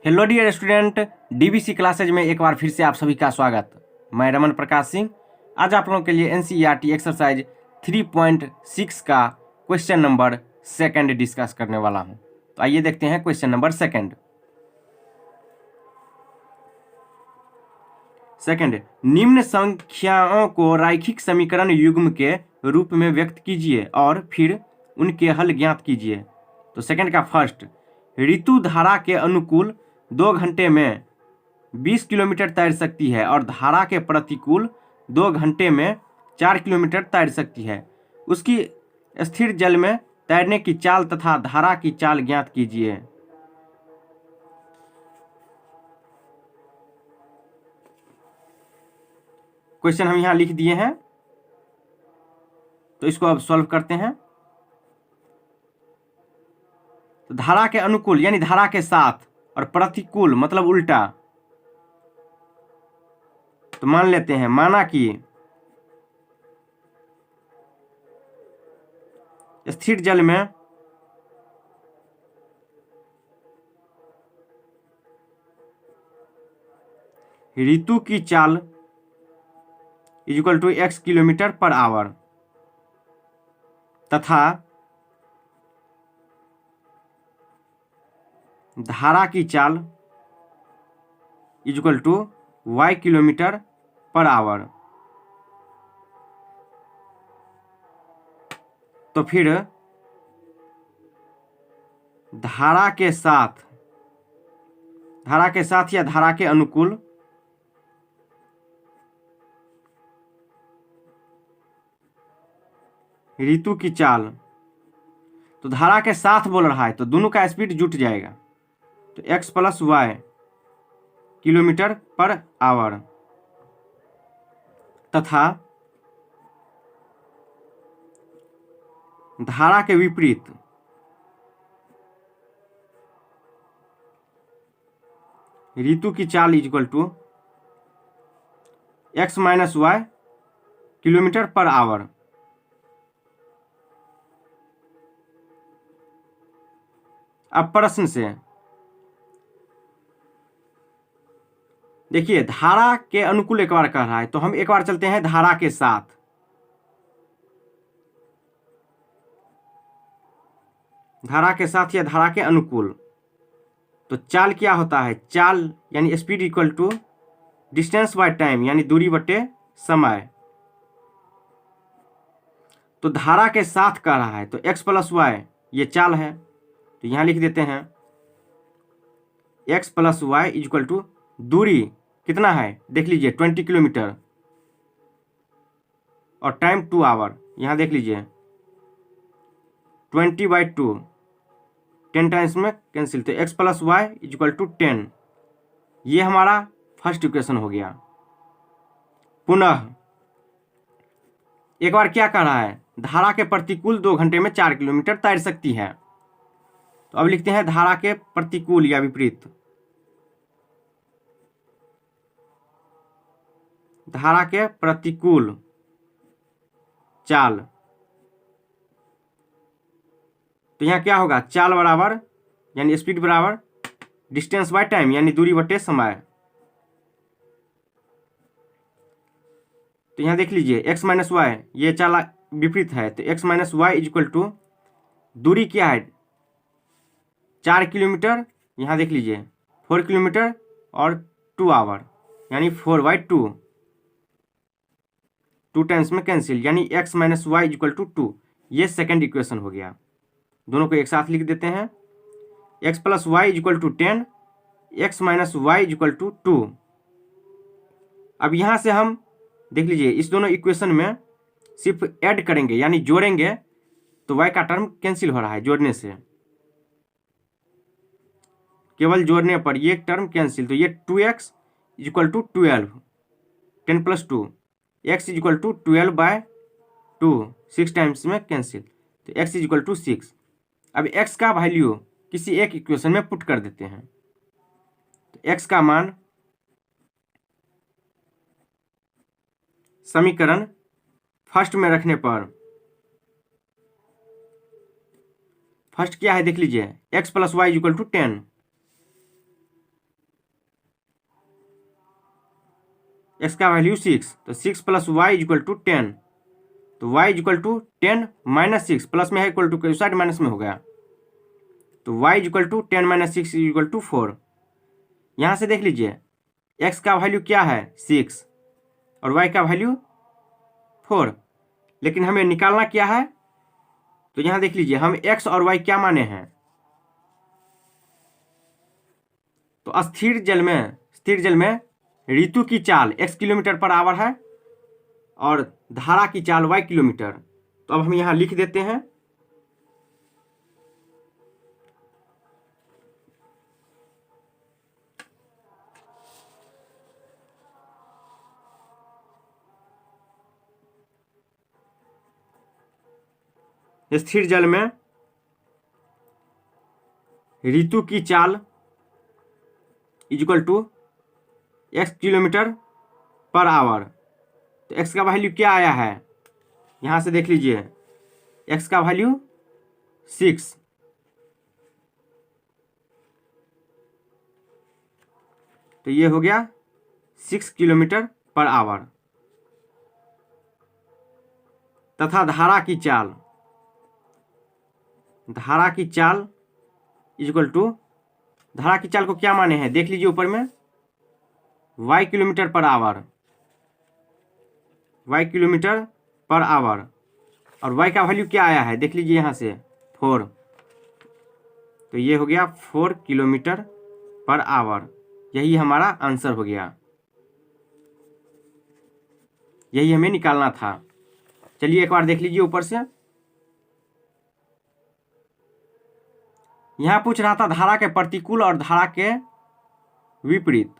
Hello dear student, DBC classes में एक बार फिर से आप सभी का स्वागत। मैं रमन प्रकाश सिंह आज आप लोगों के लिए एनसीईआरटी एक्सरसाइज 3.6 का क्वेश्चन नंबर सेकंड डिस्कस करने वाला हूं। तो आइए देखते हैं क्वेश्चन नंबर सेकंड। निम्न संख्याओं को रैखिक समीकरण युग्म के रूप में व्यक्त कीजिए और फिर उनके हल ज्ञात कीजिए। तो सेकंड का फर्स्ट, ऋतु धारा के अनुकूल 2 घंटे में 20 किलोमीटर तैर सकती है और धारा के प्रतिकूल 2 घंटे में 4 किलोमीटर तैर सकती है। उसकी स्थिर जल में तैरने की चाल तथा धारा की चाल ज्ञात कीजिए। क्वेश्चन हम यहां लिख दिए हैं, तो इसको अब सॉल्व करते हैं। तो धारा के अनुकूल यानी धारा के साथ और प्रतिकूल मतलब उल्टा। तो मान लेते हैं, माना कि स्थिर जल में ऋतु की चाल = x किलोमीटर पर आवर तथा धारा की चाल = y किलोमीटर पर आवर। तो फिर धारा के साथ या धारा के अनुकूल ऋतु की चाल, तो धारा के साथ बोल रहा है तो दोनों का स्पीड जुट जाएगा। तो x + y kilometre per our तथा धारा के विपरीत ऋतु की चाल = x - y kilometre per our. अब प्रश्न से देखिए, धारा के अनुकूल एक बार कह रहा है तो हम एक बार चलते हैं धारा के साथ। धारा के साथ या धारा के अनुकूल, तो चाल क्या होता है? चाल यानी स्पीड = डिस्टेंस बाय टाइम यानी दूरी बटे समय। तो धारा के साथ कह रहा है तो x + y ये चाल है, तो यहां लिख देते हैं x + y = दूरी कितना है देख लीजिए 20 किलोमीटर और टाइम 2 आवर। यहां देख लीजिए 20/2 10 टाइम्स में कैंसिल, तो x + y = 10। ये हमारा फर्स्ट इक्वेशन हो गया। पुनः एक बार क्या कह रहा है? धारा के प्रतिकूल 2 घंटे में 4 किलोमीटर तैर सकती है। तो अब लिखते हैं धारा के प्रतिकूल या विपरीत। धारा के प्रतिकूल चाल, तो यहाँ क्या होगा? चाल बराबर यानी स्पीड बराबर डिस्टेंस बाय टाइम यानी दूरी बटे समय। तो यहाँ देख लीजिए x - y ये चाल विपरीत है, तो x - y = दूरी क्या है 4 किलोमीटर, यहाँ देख लीजिए 4 किलोमीटर और 2 आवर यानी 4/2 2 टाइम्स में कैंसिल यानी x - y = 2। ये सेकंड इक्वेशन हो गया। दोनों को एक साथ लिख देते हैं, x + y = 10 x - y = 2। अब यहाँ से हम देख लीजिए इस दोनों इक्वेशन में सिर्फ ऐड करेंगे यानी जोड़ेंगे, तो y का टर्म कैंसिल हो रहा है जोड़ने से, केवल जोड़ने पर ये टर्म कैंसिल। तो ये 2x = 12 10 + 2 x = 12/2 6 टाइम्स में कैंसिल, तो x = 6। अब x का वैल्यू किसी एक इक्वेशन में पुट कर देते हैं, तो x का मान समीकरण फर्स्ट में रखने पर फर्स्ट क्या है देख लीजिए, x + y = 10 एक्स का वैल्यू 6, तो 6 प्लस वाई इक्वल टू 10, तो y equal to 10 minus 6, plus में है इक्वल टू साइड माइनस में हो गया, तो y equal to 10 minus 6 equal to 4। यहाँ से देख लीजिए x का वैल्यू क्या है 6 और y का वैल्यू 4, लेकिन हमें निकालना क्या है, तो यहाँ देख लीजिए हम x और y क्या माने हैं, तो स्थिर जल में ऋतु की चाल x किलोमीटर पर आवर है और धारा की चाल y किलोमीटर, तो अब हम यहाँ लिख देते हैं स्थिर जल में ऋतु की चाल equal to x kilometre per hour, तो x का वैल्यू क्या आया है, यहाँ से देख लीजिए x का वैल्यू 6, तो ये हो गया 6 किलोमीटर पर आवर, तथा धारा की चाल इक्वल टू, धारा की चाल को क्या माने हैं देख लीजिए ऊपर में y किलोमीटर पर आवर, और y का वैल्यू क्या आया है देख लीजिए यहाँ से 4, तो ये हो गया 4 किलोमीटर पर आवर, यही हमारा आंसर हो गया, यही हमें निकालना था। चलिए एक बार देख लीजिए ऊपर से, यहाँ पूछ रहा था धारा के प्रतिकूल और धारा के विपरीत,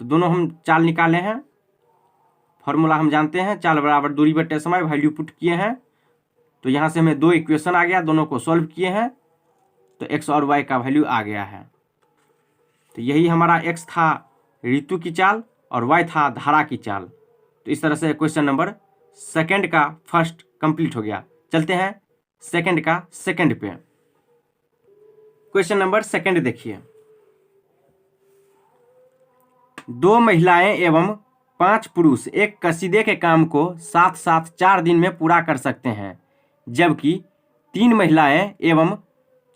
तो दोनों हम चाल निकाले हैं, फॉर्मूला हम जानते हैं, चाल बराबर दूरी बटे समय, वैल्यू पुट किए हैं, तो यहाँ से हमें 2 इक्वेशन आ गया, दोनों को सॉल्व किए हैं, तो x और y का वैल्यू आ गया है, तो यही हमारा x था ऋतु की चाल और y था धारा की चाल। तो इस तरह से क्वेश्चन नंबर सेकंड का फर्स्ट कंप्लीट हो गया। चलते हैं सेकंड का सेकंड पे। क्वेश्चन नंबर सेकंड देखिए, 2 महिलाएं एवं 5 पुरुष एक कसीदे के काम को साथ साथ 4 दिन में पूरा कर सकते हैं, जबकि 3 महिलाएं एवं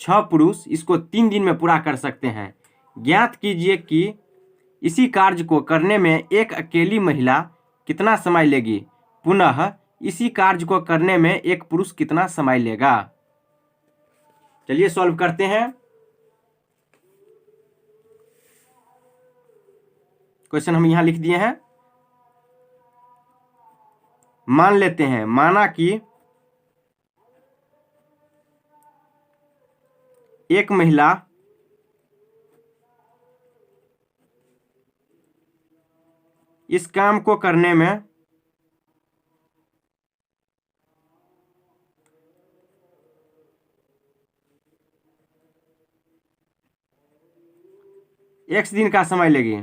6 पुरुष इसको 3 दिन में पूरा कर सकते हैं। ज्ञात कीजिए कि इसी कार्य को करने में एक अकेली महिला कितना समय लेगी, पुनः इसी कार्य को करने में एक पुरुष कितना समय लेगा। चलिए सॉल्व करते हैं। क्वेश्चन हम यहां लिख दिए हैं, मान लेते हैं, माना कि एक महिला इस काम को करने में x दिन का समय लेगी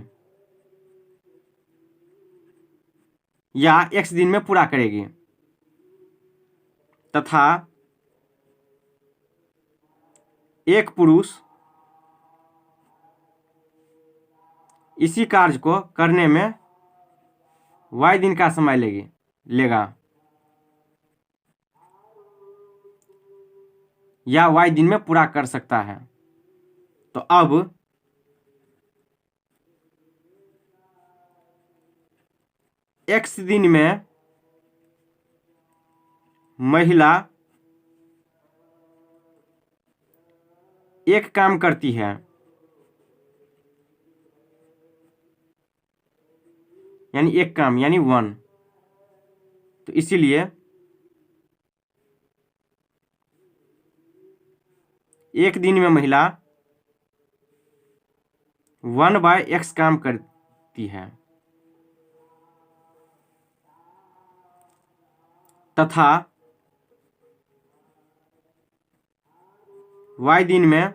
या x दिन में पूरा करेगी, तथा एक पुरुष इसी कार्य को करने में y दिन का समय लेगा या y दिन में पूरा कर सकता है। तो अब x दिन में महिला एक काम करती है, यानी एक काम यानी 1, तो इसीलिए एक दिन में महिला 1/x काम करती है, तथा y दिन में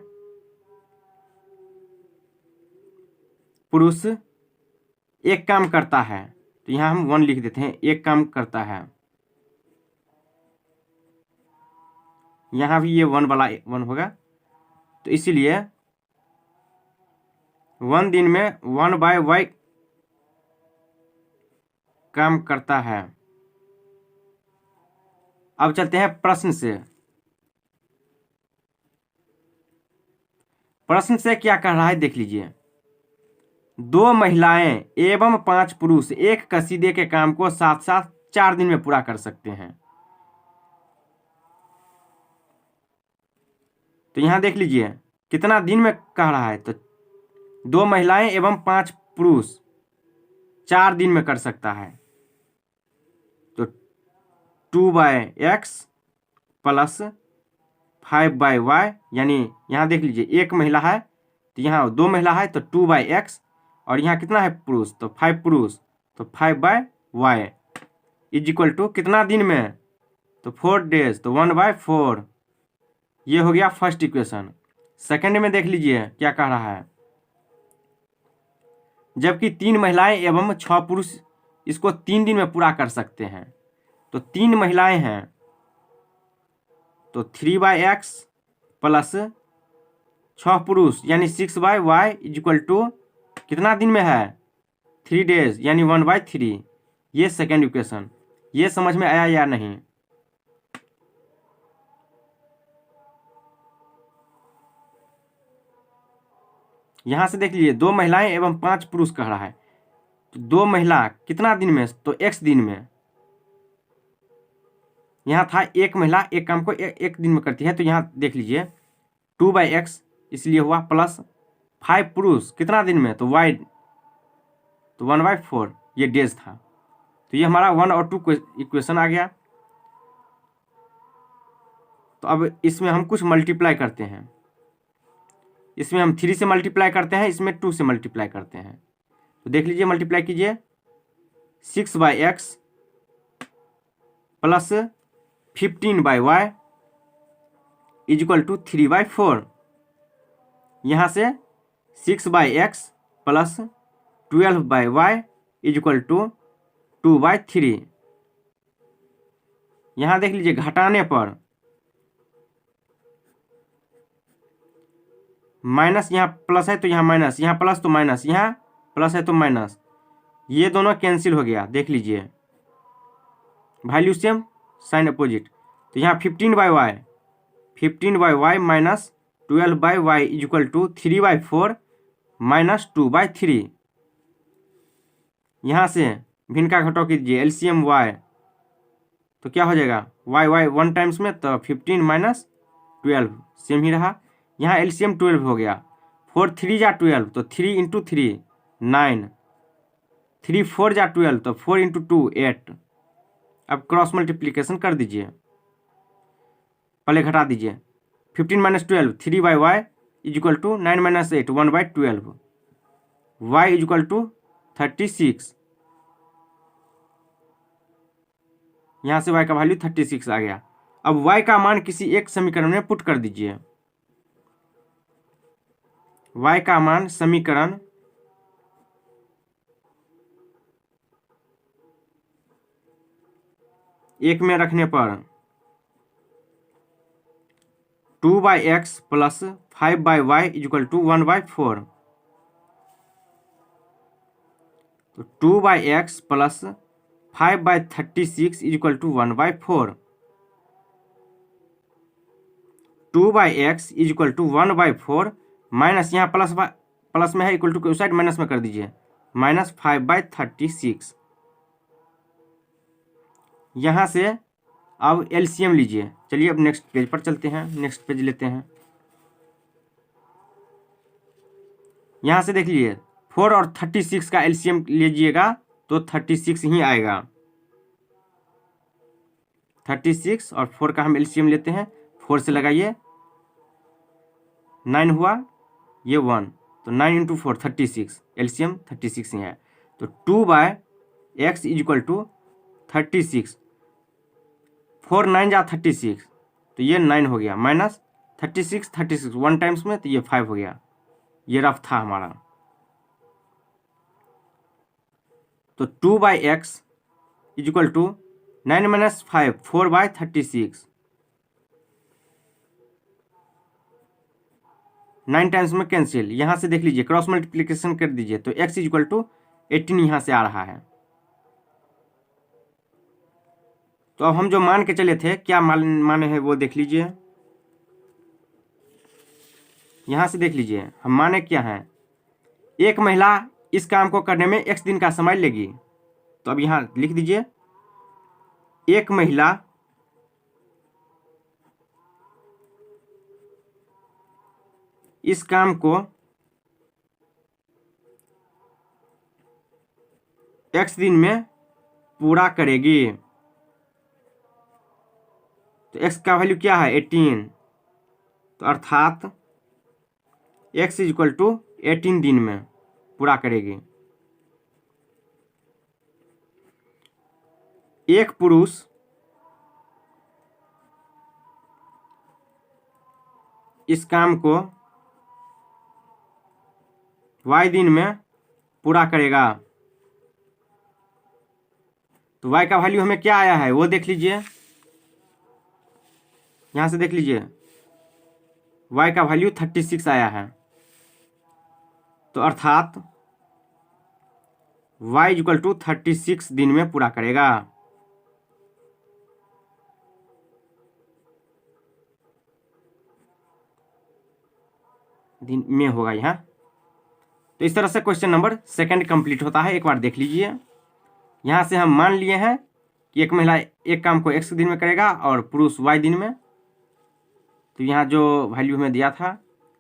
पुरुष एक काम करता है, तो यहाँ हम 1 लिख देते हैं, एक काम करता है, यहाँ भी ये 1 वाला 1 होगा, तो इसीलिए 1 दिन में 1/y काम करता है। अब चलते हैं प्रश्न से। प्रश्न से क्या कह रहा है देख लीजिए। 2 महिलाएं एवं 5 पुरुष एक कसीदे के काम को साथ साथ 4 दिन में पूरा कर सकते हैं। तो यहां देख लीजिए कितना दिन में कह रहा है। तो 2 महिलाएं एवं 5 पुरुष 4 दिन में कर सकता है। तो 2/x प्लस 5/y, यानी यहाँ देख लीजिए एक महिला है तो यहाँ 2 महिला है तो 2/x, और यहाँ कितना है पुरुष तो 5 पुरुष तो 5/y इज इक्वल टू कितना दिन में तो 4 डेज तो 1/4। ये हो गया फर्स्ट इक्वेशन। सेकंड में देख लीजिए क्या कह रहा है। जबकि 3 महिलाएं एवं 6 पुरुष इसको 3 दिन में पूरा कर सकते हैं। तो 3 महिलाएं हैं तो 3/x प्लस 6 पुरुष यानी 6/y इज इक्वल टू कितना दिन में है 3 डेज यानी 1/3। ये सेकेंड इक्वेशन। ये समझ में आया या नहीं। यहां से देख लीजिए 2 महिलाएं एवं 5 पुरुष कह रहा है। तो 2 महिला कितना दिन में तो x दिन में। यहाँ था एक महिला एक काम को एक दिन में करती है तो यहाँ देख लीजिए 2/x इसलिए हुआ प्लस 5 पुरुष कितना दिन में तो y तो 1/4 ये डेज था। तो ये हमारा 1 और 2 इक्वेशन आ गया। तो अब इसमें हम कुछ मल्टीप्लाई करते हैं। इसमें हम 3 से मल्टीप्लाई करते हैं, इसमें 2 से मल्टीप्लाई करते हैं। तो देख लीजिए मल्टीप्लाई कीजिए 6/x plus 15/y is equal to 3/4। यहाँ से 6/x plus 12/y is equal to 2/3। यहाँ देख लीजिए घटाने पर माइनस, यहाँ प्लस है तो यहाँ माइनस, यहाँ प्लस तो माइनस, यहाँ प्लस है तो माइनस, ये दोनों कैंसिल हो गया। देख लीजिए वैल्यू सेम साइन अपोजिट। तो यहाँ 15/y minus 12/y is equal to 3/4 minus 2/3। यहाँ से भिन्न का घटाव कीजिए एलसीएम y तो क्या हो जाएगा y 1 टाइम्स में तो 15 माइनस 12 सेम ही रहा। यहाँ एलसीएम 12 हो गया। 4 3 जा 12 तो 3 इंटू 3 9, 3 4 जा 12 तो 4 इंटू 2 8। अब क्रॉस मल्टीप्लीकेशन कर दीजिए, पहले घटा दीजिए 15 minus 12 3/y is equal to 9 minus 8 1/12, y is equal to 36। यहाँ से y का वैल्यू 36 आ गया। अब y का मान किसी एक समीकरण में पुट कर दीजिए। y का मान समीकरण एक में रखने पर 2/x plus 5/y is equal to 1/4। तो 2/x plus 5/36 is equal to 1/4। 2/x is equal to 1/4 minus, यहाँ प्लस में है इक्वल टू साइड माइनस में कर दीजिए माइनस 5/36। यहाँ से अब एलसीएम लीजिए। चलिए अब नेक्स्ट पेज पर चलते हैं, नेक्स्ट पेज लेते हैं। यहाँ से देख लीजिए 4 और 36 का एलसीएम लीजिएगा तो 36 ही आएगा। 36 और 4 का हम एलसीएम लेते हैं। 4 से लगाइए 9 हुआ, ये 1 तो 9 इंटू 4 36, एलसीएम 36 ही है। तो 2/x इज इक्वल टू 36, 4 9 जा 36 तो ये 9 हो गया माइनस 36 1 टाइम्स में तो ये 5 हो गया। ये रफ था हमारा। तो 2/x is equal to 9 minus 5 4/36, 9 times में कैंसिल। यहाँ से देख लीजिए क्रॉस मल्टीप्लिकेशन कर दीजिए तो x इज इक्वल टू 18 यहाँ से आ रहा है। तो अब हम जो मान के चले थे, क्या माने हैं वो देख लीजिए। यहाँ से देख लीजिए हम माने क्या हैं। एक महिला इस काम को करने में x दिन का समय लेगी। तो अब यहाँ लिख दीजिए, एक महिला इस काम को x दिन में पूरा करेगी। तो x का वैल्यू क्या है 18, तो अर्थात x इक्वल टू 18 दिन में पूरा करेगी। एक पुरुष इस काम को y दिन में पूरा करेगा। तो y का वैल्यू हमें क्या आया है वो देख लीजिए, यहाँ से देख लीजिए y का वैल्यू 36 आया है। तो अर्थात y इक्वल टू 36 दिन में पूरा करेगा। दिन में होगा यहाँ। तो इस तरह से क्वेश्चन नंबर 2 कंप्लीट होता है। एक बार देख लीजिए, यहाँ से हम मान लिए हैं कि एक महिला एक काम को x दिन में करेगा और पुरुष y दिन में। तो यहाँ जो वैल्यू हमें दिया था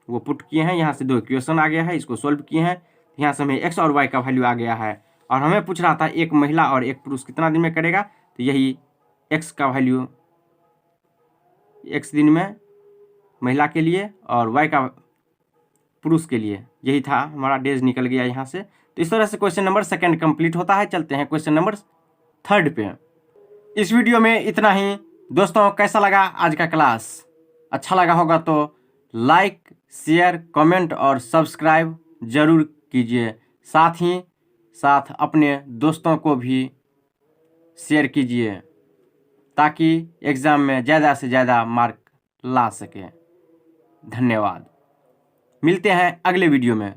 वो पुट किए हैं, यहाँ से 2 इक्वेशन आ गया है, इसको सोल्व किए हैं। यहाँ से हमें x और y का वैल्यू आ गया है और हमें पूछ रहा था एक महिला और एक पुरुष कितना दिन में करेगा। तो यही x का वैल्यू x दिन में महिला के लिए और y का पुरुष के लिए, यही था हमारा डेज निकल गया यहाँ से। तो इस तरह से क्वेश्चन नंबर 2 कंप्लीट होता है। चलते हैं क्वेश्चन नंबर 3 पे। इस वीडियो में इतना ही। दोस्तों कैसा लगा आज का क्लास? अच्छा लगा होगा तो लाइक, शेयर, कमेंट और सब्सक्राइब जरूर कीजिए। साथ ही साथ अपने दोस्तों को भी शेयर कीजिए ताकि एग्ज़ाम में ज़्यादा से ज़्यादा मार्क ला सके। धन्यवाद। मिलते हैं अगले वीडियो में।